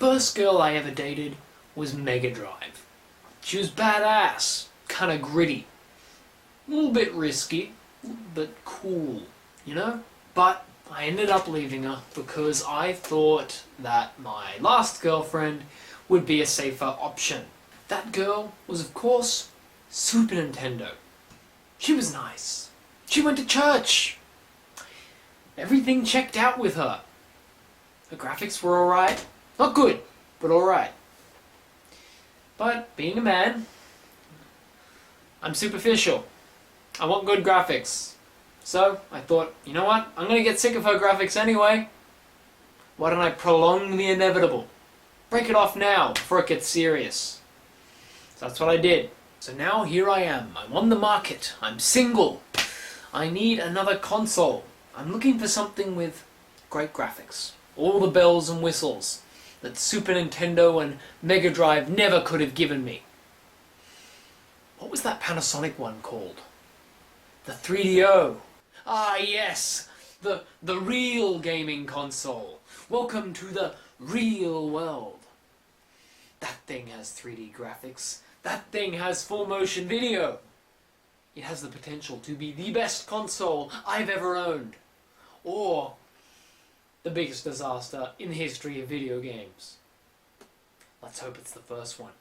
first girl I ever dated was Mega Drive. She was badass, kinda gritty, a little bit risky, but cool, you know? But I ended up leaving her because I thought that my last girlfriend would be a safer option. That girl was, of course, Super Nintendo. She was nice. She went to church. Everything checked out with her. Her graphics were alright. Not good, but alright. But being a man, I'm superficial. I want good graphics. So I thought, you know what? I'm going to get sick of her graphics anyway. Why don't I prolong the inevitable? Break it off now before it gets serious. So that's what I did. So now here I am. I'm on the market. I'm single. I need another console. I'm looking for something with great graphics. All the bells and whistles that Super Nintendo and Mega Drive never could have given me. What was that Panasonic one called? The 3DO. Ah yes, the real gaming console. Welcome to the real world. That thing has 3D graphics. That thing has full motion video. It has the potential to be the best console I've ever owned. Or the biggest disaster in the history of video games. Let's hope it's the first one.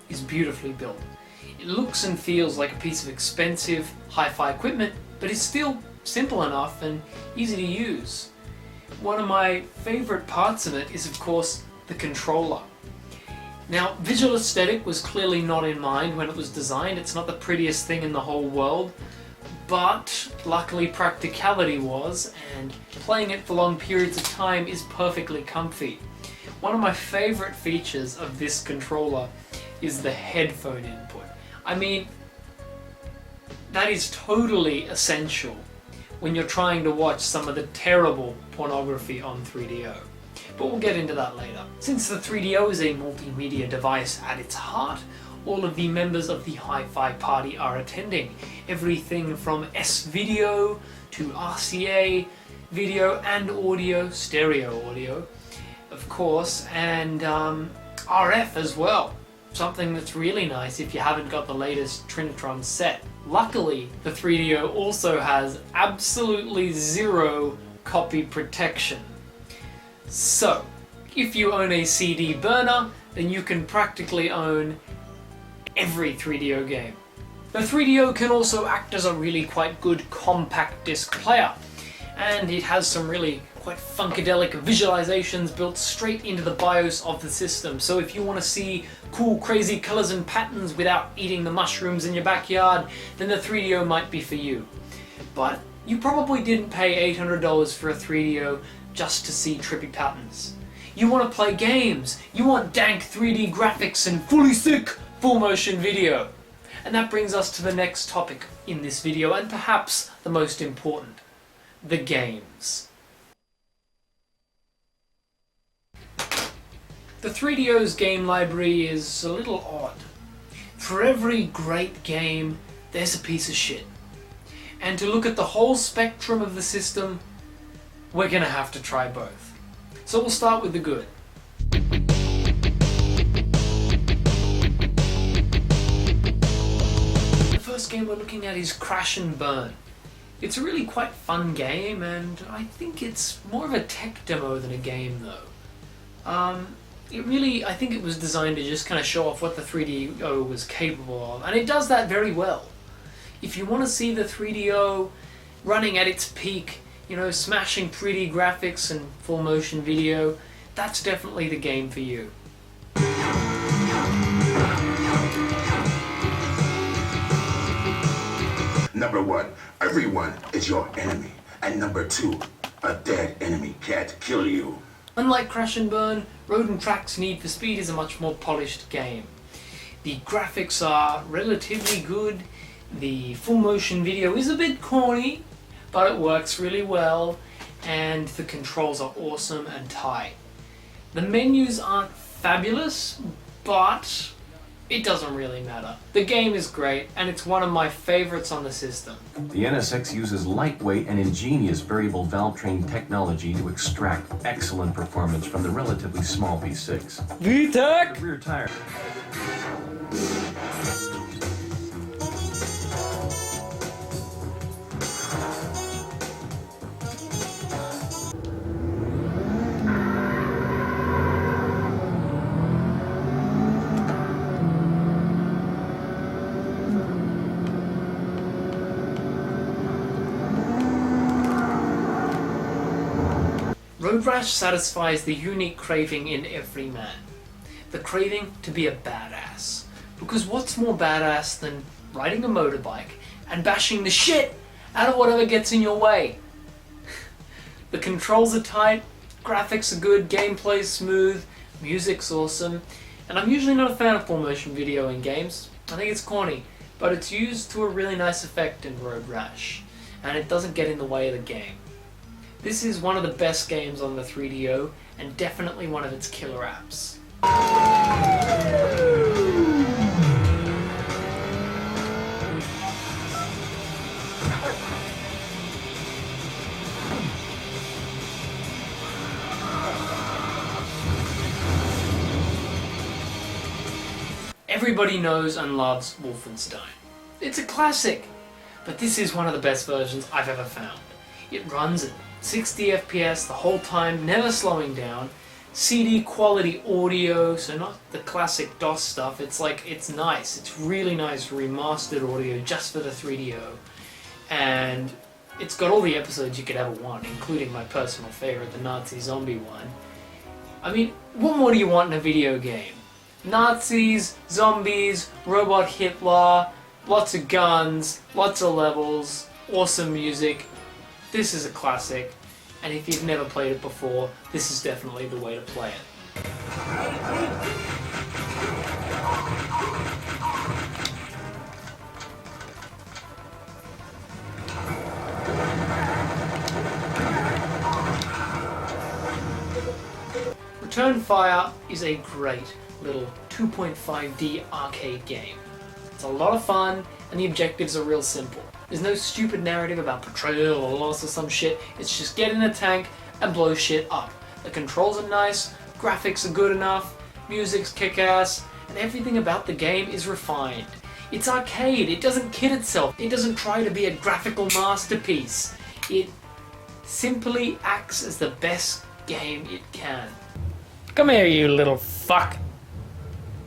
Is beautifully built. It looks and feels like a piece of expensive hi-fi equipment, but it's still simple enough and easy to use. One of my favorite parts of it is, of course, the controller. Now, visual aesthetic was clearly not in mind when it was designed. It's not the prettiest thing in the whole world, but luckily practicality was, and playing it for long periods of time is perfectly comfy. One of my favorite features of this controller is the headphone input. I mean, that is totally essential when you're trying to watch some of the terrible pornography on 3DO. But we'll get into that later. Since the 3DO is a multimedia device at its heart, all of the members of the hi-fi party are attending. Everything from S-video to RCA video and audio, stereo audio, of course, and RF as well. Something that's really nice if you haven't got the latest Trinitron set. Luckily, the 3DO also has absolutely zero copy protection. So, if you own a CD burner, then you can practically own every 3DO game. The 3DO can also act as a really quite good compact disc player, and it has some really quite funkadelic visualizations built straight into the BIOS of the system. So if you want to see cool, crazy colors and patterns without eating the mushrooms in your backyard, then the 3DO might be for you. But you probably didn't pay $800 for a 3DO just to see trippy patterns. You want to play games, you want dank 3D graphics and fully sick full motion video. And that brings us to the next topic in this video, and perhaps the most important, the games. The 3DO's game library is a little odd. For every great game, there's a piece of shit. And to look at the whole spectrum of the system, we're gonna have to try both. So we'll start with the good. The first game we're looking at is Crash and Burn. It's a really quite fun game, and I think it's more of a tech demo than a game though. I think it was designed to just kind of show off what the 3DO was capable of, and it does that very well. If you want to see the 3DO running at its peak, you know, smashing 3D graphics and full motion video, that's definitely the game for you. Number 1, everyone is your enemy. And number 2, a dead enemy can't kill you. Unlike Crash and Burn, Road and Track's Need for Speed is a much more polished game. The graphics are relatively good, the full motion video is a bit corny, but it works really well, and the controls are awesome and tight. The menus aren't fabulous, but it doesn't really matter. The game is great, and it's one of my favorites on the system. The NSX uses lightweight and ingenious variable valve train technology to extract excellent performance from the relatively small V6. VTEC! The rear tire. Road Rash satisfies the unique craving in every man. The craving to be a badass. Because what's more badass than riding a motorbike and bashing the shit out of whatever gets in your way? The controls are tight, graphics are good, gameplay's smooth, music's awesome, and I'm usually not a fan of full motion video in games. I think it's corny, but it's used to a really nice effect in Road Rash, and it doesn't get in the way of the game. This is one of the best games on the 3DO, and definitely one of its killer apps. Everybody knows and loves Wolfenstein. It's a classic, but this is one of the best versions I've ever found. It runs at 60 FPS the whole time, never slowing down. CD quality audio, so not the classic DOS stuff. It's nice. It's really nice remastered audio just for the 3DO. And it's got all the episodes you could ever want, including my personal favorite, the Nazi zombie one. I mean, what more do you want in a video game? Nazis, zombies, robot Hitler, lots of guns, lots of levels, awesome music. This is a classic, and if you've never played it before, this is definitely the way to play it. Return Fire is a great little 2.5D arcade game. It's a lot of fun, and the objectives are real simple. There's no stupid narrative about betrayal or loss or some shit. It's just get in a tank and blow shit up. The controls are nice, graphics are good enough, music's kick-ass, and everything about the game is refined. It's arcade, it doesn't kid itself, it doesn't try to be a graphical masterpiece. It simply acts as the best game it can. Come here, you little fuck.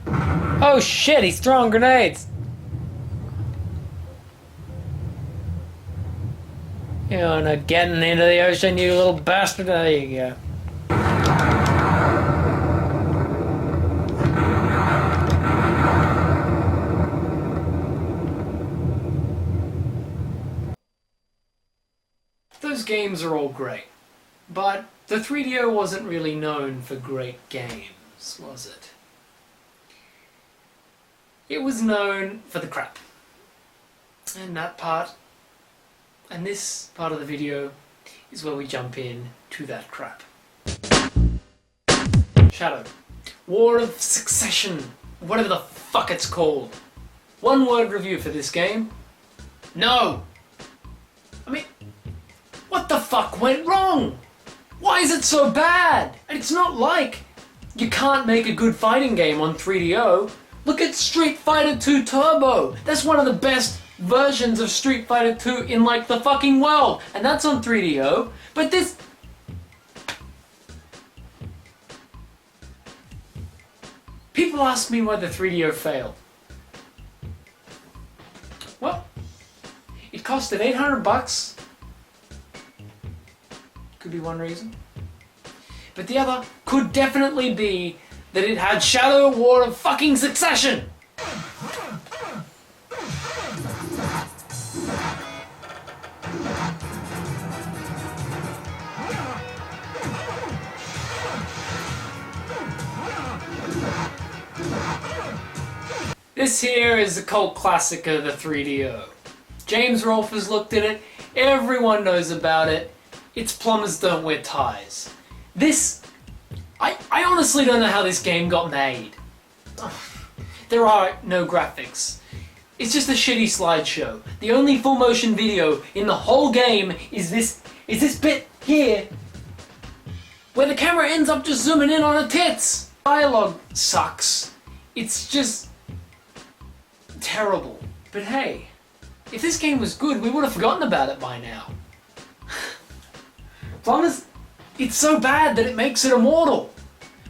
Oh shit, he's throwing grenades! You're not getting into the ocean, you little bastard. There you go. Those games are all great, but the 3DO wasn't really known for great games, was it? It was known for the crap. And this part of the video is where we jump in to that crap. Shadow. War of Succession. Whatever the fuck it's called. One word review for this game. No! I mean, what the fuck went wrong? Why is it so bad? And it's not like you can't make a good fighting game on 3DO. Look at Street Fighter 2 Turbo. That's one of the best versions of Street Fighter 2 in like the fucking world, and that's on 3DO. But this People ask me why the 3DO failed. Well, it costed $800. Could be one reason. But the other could definitely be that it had Shadow War of fucking Succession! This here is the cult classic of the 3DO. James Rolfe has looked at it, everyone knows about it. It's Plumbers Don't Wear Ties. This... I honestly don't know how this game got made. There are no graphics. It's just a shitty slideshow. The only full motion video in the whole game is this bit here, where the camera ends up just zooming in on her tits. Dialogue sucks. It's just terrible. But hey, if this game was good, we would have forgotten about it by now. Plumbers, it's so bad that it makes it immortal.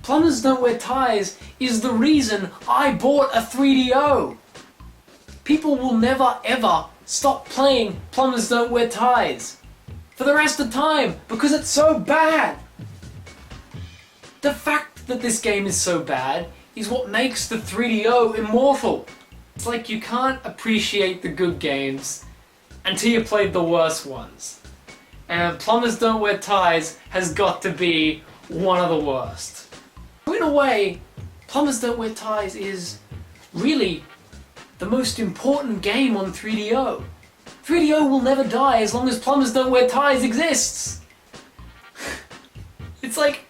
Plumbers Don't Wear Ties is the reason I bought a 3DO. People will never ever stop playing Plumbers Don't Wear Ties for the rest of time because it's so bad. The fact that this game is so bad is what makes the 3DO immortal. It's like you can't appreciate the good games until you played the worst ones. And Plumbers Don't Wear Ties has got to be one of the worst. In a way, Plumbers Don't Wear Ties is really the most important game on 3DO. 3DO will never die as long as Plumbers Don't Wear Ties exists. It's like...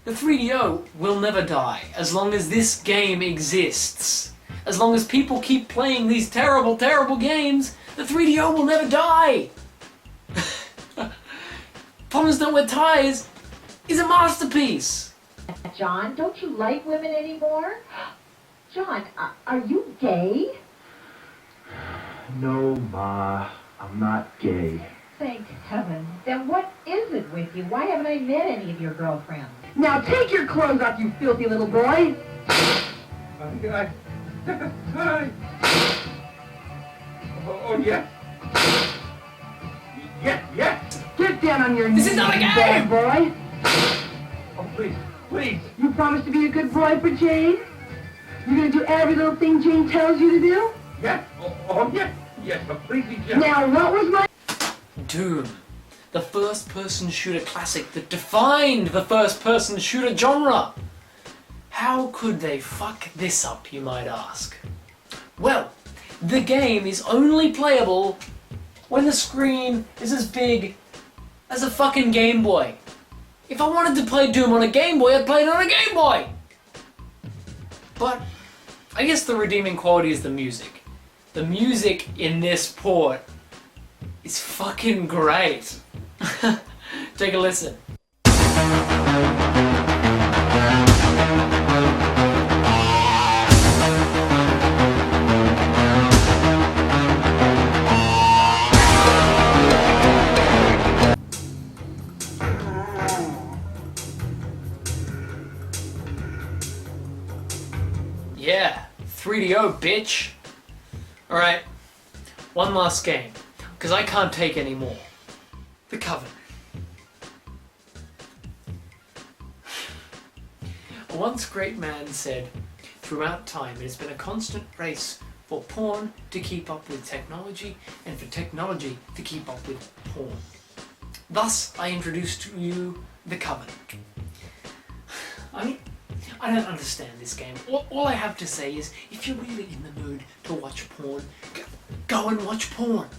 the 3DO will never die as long as this game exists. As long as people keep playing these terrible, terrible games, the 3DO will never die! Plumbers Don't Wear Ties is a masterpiece! John, don't you like women anymore? John, are you gay? No, Ma, I'm not gay. Thank heaven. Then what is it with you? Why haven't I met any of your girlfriends? Now take your clothes off, you filthy little boy. Oh, yes. Yes. Get down on your knees, This is not a you game! bad boy. Oh, please. You promise to be a good boy for Jane? You're gonna do every little thing Jane tells you to do? Yes. Oh, yes. Yes, completely yes. Now, what was my... Doom. The first-person shooter classic that defined the first-person shooter genre. How could they fuck this up, you might ask? Well, the game is only playable when the screen is as big as a fucking Game Boy. If I wanted to play Doom on a Game Boy, I'd play it on a Game Boy! But I guess the redeeming quality is the music. The music in this port is fucking great. Take a listen. Yeah, 3DO, bitch. Alright, one last game, because I can't take any more. The Coven. A once great man said, throughout time it has been a constant race for porn to keep up with technology and for technology to keep up with porn. Thus, I introduce to you the Coven. I mean, I don't understand this game. All I have to say is, if you're really in the mood to watch porn, go and watch porn.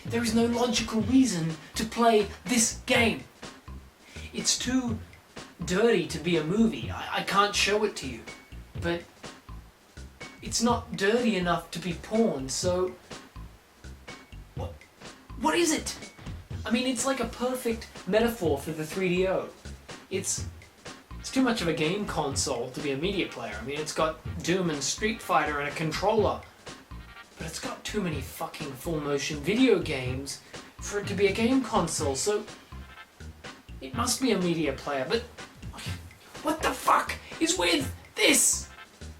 There is no logical reason to play this game. It's too dirty to be a movie. I can't show it to you. But it's not dirty enough to be porn, so... What is it? I mean, it's like a perfect metaphor for the 3DO. It's too much of a game console to be a media player. I mean, it's got Doom and Street Fighter and a controller. But it's got too many fucking full-motion video games for it to be a game console, so... it must be a media player, but... What the fuck is with this?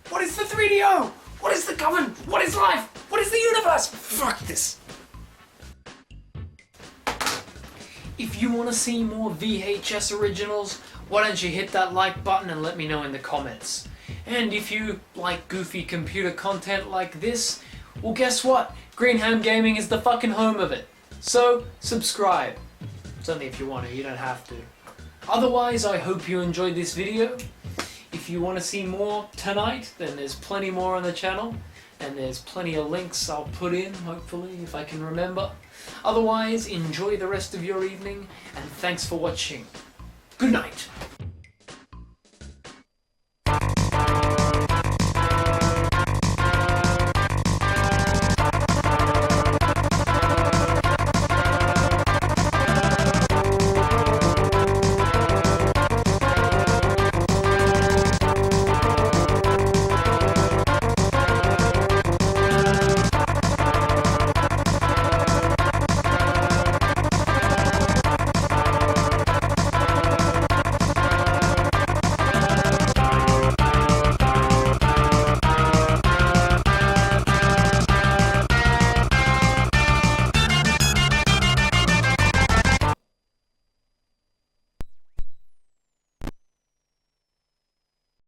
What is the 3DO? What is the Coven? What is life? What is the universe? Fuck this. If you want to see more VHS originals, why don't you hit that like button and let me know in the comments. And if you like goofy computer content like this, well guess what? Greenham Gaming is the fucking home of it. So, subscribe. It's only if you want to, you don't have to. Otherwise, I hope you enjoyed this video. If you want to see more tonight, then there's plenty more on the channel. And there's plenty of links I'll put in, hopefully, if I can remember. Otherwise, enjoy the rest of your evening, and thanks for watching. Good night.